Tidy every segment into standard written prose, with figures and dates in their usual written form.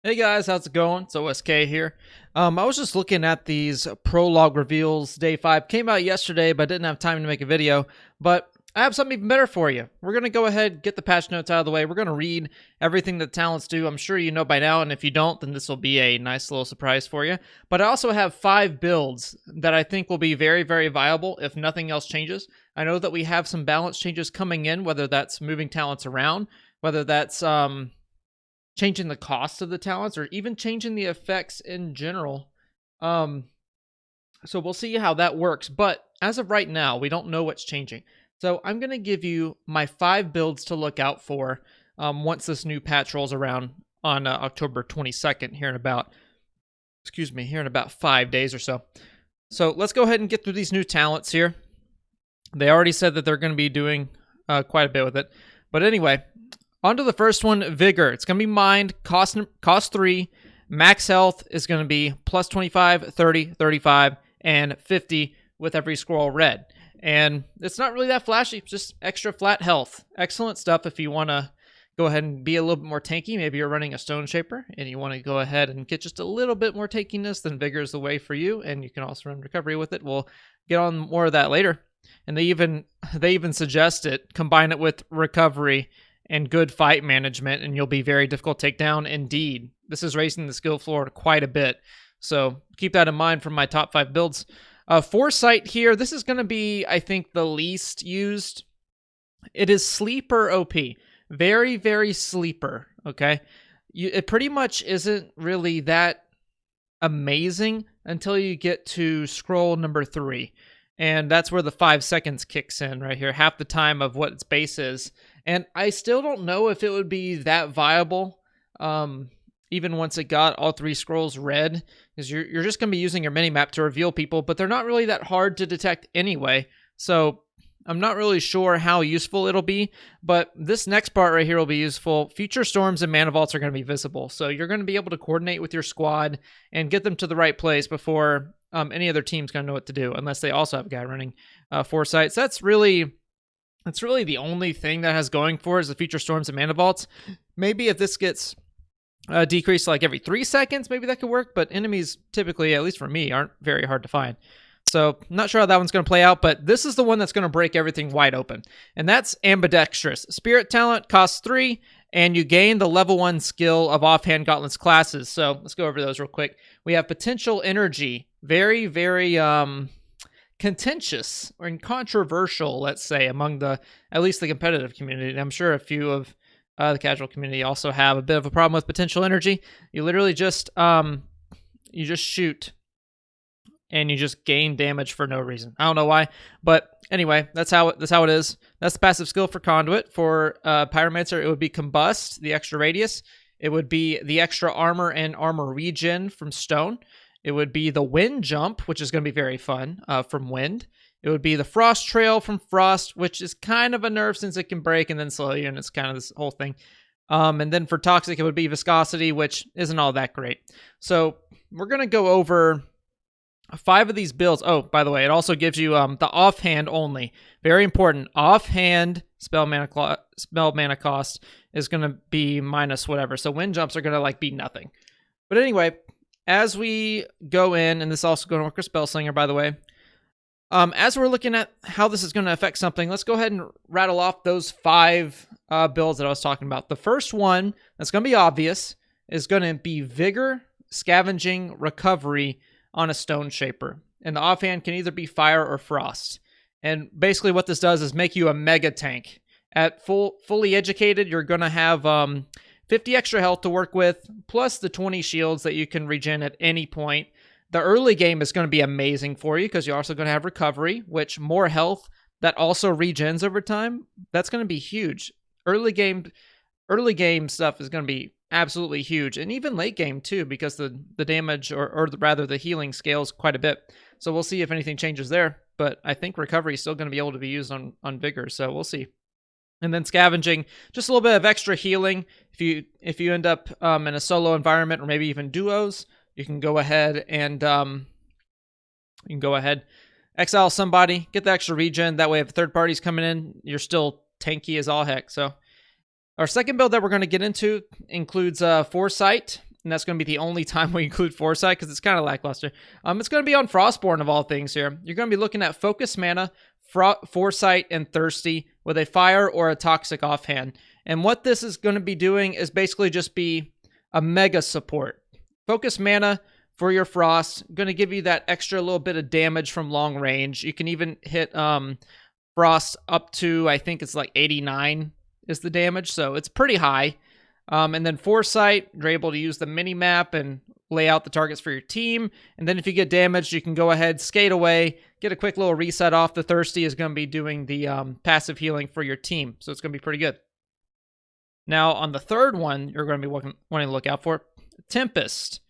Hey guys, how's it going? It's OSK here. I was just looking at these prologue reveals. Day 5 came out yesterday, but I didn't have time to make a video. But I have something even better for you. We're going to go ahead, get the patch notes out of the way. We're going to read everything that talents do. I'm sure you know by now, and if you don't, then this will be a nice little surprise for you. But I also have 5 builds that I think will be very, very viable if nothing else changes. I know that we have some balance changes coming in, whether that's moving talents around, whether that's changing the cost of the talents or even changing the effects in general. Um, so we'll see how that works. But as of right now, we don't know what's changing. So I'm going to give you my 5 builds to look out for once this new patch rolls around on October 22nd here in about, here in about 5 days or so. So let's go ahead and get through these new talents here. They already said that they're going to be doing quite a bit with it. But anyway, on to the first one, Vigor. It's going to be Mind, cost 3. Max health is going to be plus 25, 30, 35, and 50 with every scroll read. And it's not really that flashy, just extra flat health. Excellent stuff if you want to go ahead and be a little bit more tanky. Maybe you're running a Stone Shaper and you want to go ahead and get just a little bit more tankiness, then Vigor is the way for you. And you can also run Recovery with it. We'll get on more of that later. And they even suggest it, combine it with Recovery and good fight management, and you'll be very difficult to take down indeed. This is raising the skill floor quite a bit, so keep that in mind from my top 5 builds. Foresight here, this is going to be, I think, the least used. It is sleeper OP. Very, very sleeper, okay? It pretty much isn't really that amazing until you get to scroll number 3. And that's where the 5 seconds kicks in right here, half the time of what its base is. And I still don't know if it would be that viable, even once it got all 3 scrolls read, because you're just going to be using your minimap to reveal people, but they're not really that hard to detect anyway. So I'm not really sure how useful it'll be, but this next part right here will be useful. Future storms and mana vaults are going to be visible, so you're going to be able to coordinate with your squad and get them to the right place before any other team's going to know what to do, unless they also have a guy running Foresight. So that's really the only thing that has going for it is the future storms and mana vaults. Maybe if this gets decreased like every 3 seconds, maybe that could work, but enemies typically, at least for me, aren't very hard to find. So not sure how that one's going to play out, but this is the one that's going to break everything wide open. And that's Ambidextrous. Spirit talent costs 3, and you gain the level 1 skill of Offhand Gauntlets classes. So let's go over those real quick. We have Potential Energy. Very, very contentious or controversial, let's say, among at least the competitive community. And I'm sure a few of the casual community also have a bit of a problem with Potential Energy. You literally just shoot and you just gain damage for no reason. I don't know why, but anyway, that's how it is. That's the passive skill for Conduit. For Pyromancer, it would be Combust, the extra radius. It would be the extra armor and armor regen from Stone. It would be the Wind Jump, which is going to be very fun from Wind. It would be the Frost Trail from Frost, which is kind of a nerf since it can break and then slow you, and it's kind of this whole thing. And then for Toxic, it would be Viscosity, which isn't all that great. So we're going to go over 5 of these builds. Oh, by the way, it also gives you the offhand only. Very important. Offhand spell mana cost is going to be minus whatever. So Wind Jumps are going to be nothing. But anyway, as we go in, and this is also going to work with Spellslinger, by the way, as we're looking at how this is going to affect something, let's go ahead and rattle off those 5 builds that I was talking about. The first one that's going to be obvious is going to be Vigor, Scavenging, Recovery on a Stone Shaper. And the offhand can either be Fire or Frost. And basically what this does is make you a mega tank. At fully educated, you're going to have 50 extra health to work with, plus the 20 shields that you can regen at any point. The early game is going to be amazing for you because you're also going to have Recovery, which more health that also regens over time. That's going to be huge. Early game stuff is going to be absolutely huge, and even late game too, because the damage or rather the healing scales quite a bit. So we'll see if anything changes there. But I think Recovery is still going to be able to be used on Vigor, so we'll see. And then Scavenging, just a little bit of extra healing. If you end up in a solo environment or maybe even duos, you can go ahead and exile somebody, get the extra regen. That way, if third party's coming in, you're still tanky as all heck. So our second build that we're going to get into includes Foresight. and that's going to be the only time we include Foresight because it's kind of lackluster. It's going to be on Frostborn of all things here. You're going to be looking at Focus Mana, Foresight, and Thirsty with a Fire or a Toxic offhand. And what this is going to be doing is basically just be a mega support. Focus Mana for your Frost, going to give you that extra little bit of damage from long range. You can even hit Frost up to, I think it's like 89 is the damage, so it's pretty high. And then Foresight, you're able to use the mini map and lay out the targets for your team. And then if you get damaged, you can go ahead, skate away, get a quick little reset off. The Thirsty is going to be doing the passive healing for your team, so it's going to be pretty good. Now, on the third one, you're going to be wanting to look out for Tempest.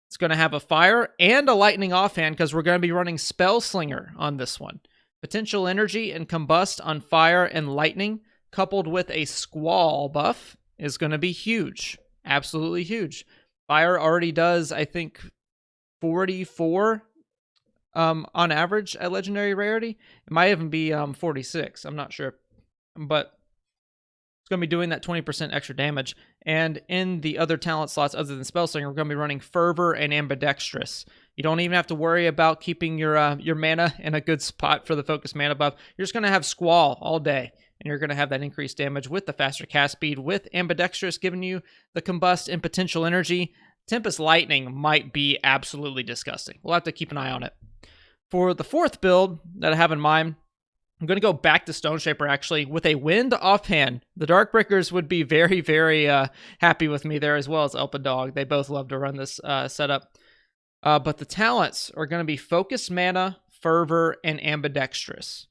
It's going to have a Fire and a Lightning offhand because we're going to be running Spell Slinger on this one. Potential Energy and Combust on Fire and Lightning, coupled with a Squall buff, is going to be huge. Absolutely huge. Fire already does, I think, 44 on average at Legendary Rarity. It might even be 46. I'm not sure. But it's going to be doing that 20% extra damage. And in the other talent slots other than Spellslinger, we're going to be running Fervor and Ambidextrous. You don't even have to worry about keeping your mana in a good spot for the Focus Mana buff. You're just going to have Squall all day. And you're going to have that increased damage with the faster cast speed, with Ambidextrous giving you the Combust and Potential Energy. Tempest Lightning might be absolutely disgusting. We'll have to keep an eye on it. For the fourth build that I have in mind, I'm going to go back to Stone Shaper, actually, with a Wind offhand. The Darkbreakers would be very, very happy with me there, as well as Elpa Dog. They both love to run this setup. But the talents are going to be Focus Mana, Fervor, and Ambidextrous.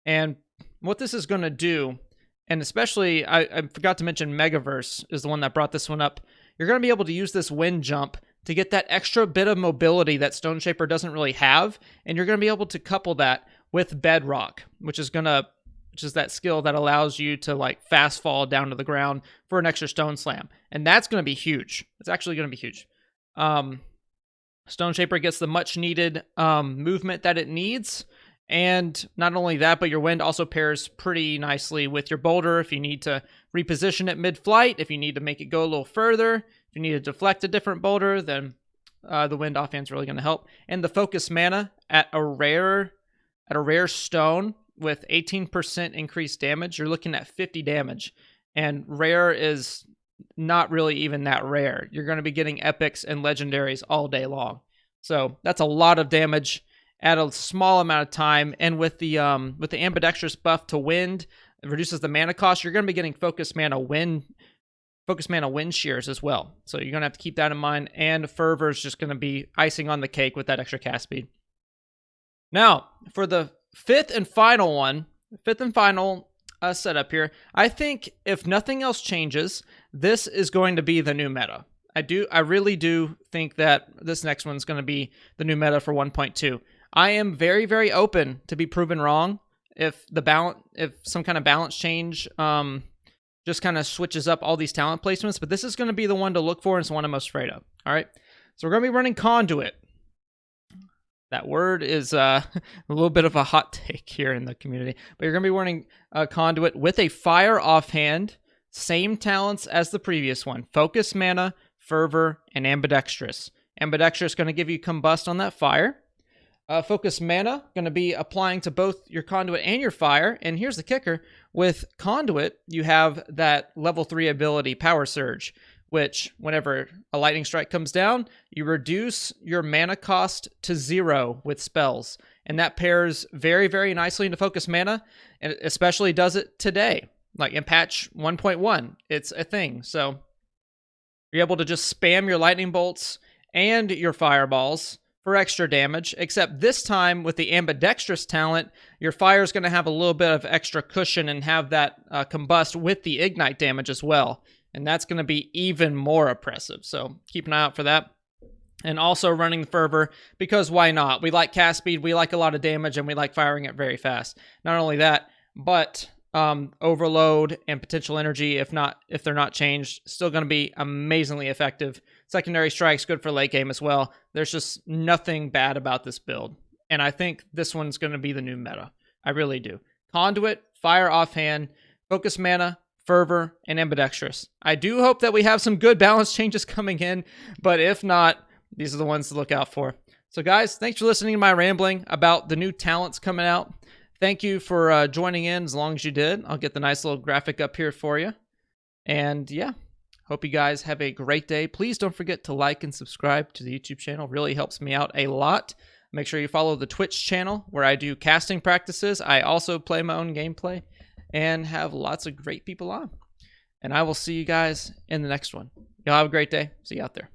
And what this is going to do, and especially, I forgot to mention Megaverse is the one that brought this one up. You're going to be able to use this Wind Jump to get that extra bit of mobility that Stone Shaper doesn't really have, and you're going to be able to couple that with Bedrock, which is that skill that allows you to like fast fall down to the ground for an extra Stone Slam, and that's going to be huge. It's actually going to be huge. Stone Shaper gets the much needed movement that it needs. And not only that, but your Wind also pairs pretty nicely with your Boulder if you need to reposition it mid-flight, if you need to make it go a little further, if you need to deflect a different Boulder, then the Wind offhand's really going to help. And the Focus Mana at a rare stone with 18% increased damage, you're looking at 50 damage. And rare is not really even that rare. You're going to be getting epics and legendaries all day long. So that's a lot of damage at a small amount of time, and with the Ambidextrous buff to Wind, it reduces the mana cost. You're going to be getting Focus Mana Wind Shears as well. So you're going to have to keep that in mind, and Fervor is just going to be icing on the cake with that extra cast speed. Now, for the fifth and final setup here, I think if nothing else changes, this is going to be the new meta. I really do think that this next one's going to be the new meta for 1.2. I am very, very open to be proven wrong if some kind of balance change just kind of switches up all these talent placements, but this is going to be the one to look for, and it's the one I'm most afraid of. All right, so we're going to be running Conduit. That word is a little bit of a hot take here in the community, but you're going to be running Conduit with a Fire offhand, same talents as the previous one: Focus Mana, Fervor, and Ambidextrous. Ambidextrous is going to give you Combust on that Fire. Focus Mana, going to be applying to both your Conduit and your Fire. And here's the kicker. With Conduit, you have that level 3 ability, Power Surge, which whenever a Lightning Strike comes down, you reduce your mana cost to 0 with spells. And that pairs very, very nicely into Focus Mana, and it especially does it today. Like in patch 1.1, it's a thing. So you're able to just spam your Lightning Bolts and your Fireballs for extra damage, except this time with the Ambidextrous talent, your Fire is going to have a little bit of extra cushion and have that combust with the Ignite damage as well. And that's going to be even more oppressive. So keep an eye out for that. And also running the Fervor, because why not? We like cast speed, we like a lot of damage, and we like firing it very fast. Not only that, but Overload and Potential Energy, if they're not changed, still going to be amazingly effective. Secondary Strike's good for late game as well. There's just nothing bad about this build. And I think this one's going to be the new meta. I really do. Conduit, Fire offhand, Focus Mana, Fervor, and Ambidextrous. I do hope that we have some good balance changes coming in, but if not, these are the ones to look out for. So guys, thanks for listening to my rambling about the new talents coming out. Thank you for joining in as long as you did. I'll get the nice little graphic up here for you. And yeah, hope you guys have a great day. Please don't forget to like and subscribe to the YouTube channel. Really helps me out a lot. Make sure you follow the Twitch channel where I do casting practices. I also play my own gameplay and have lots of great people on. And I will see you guys in the next one. Y'all have a great day. See you out there.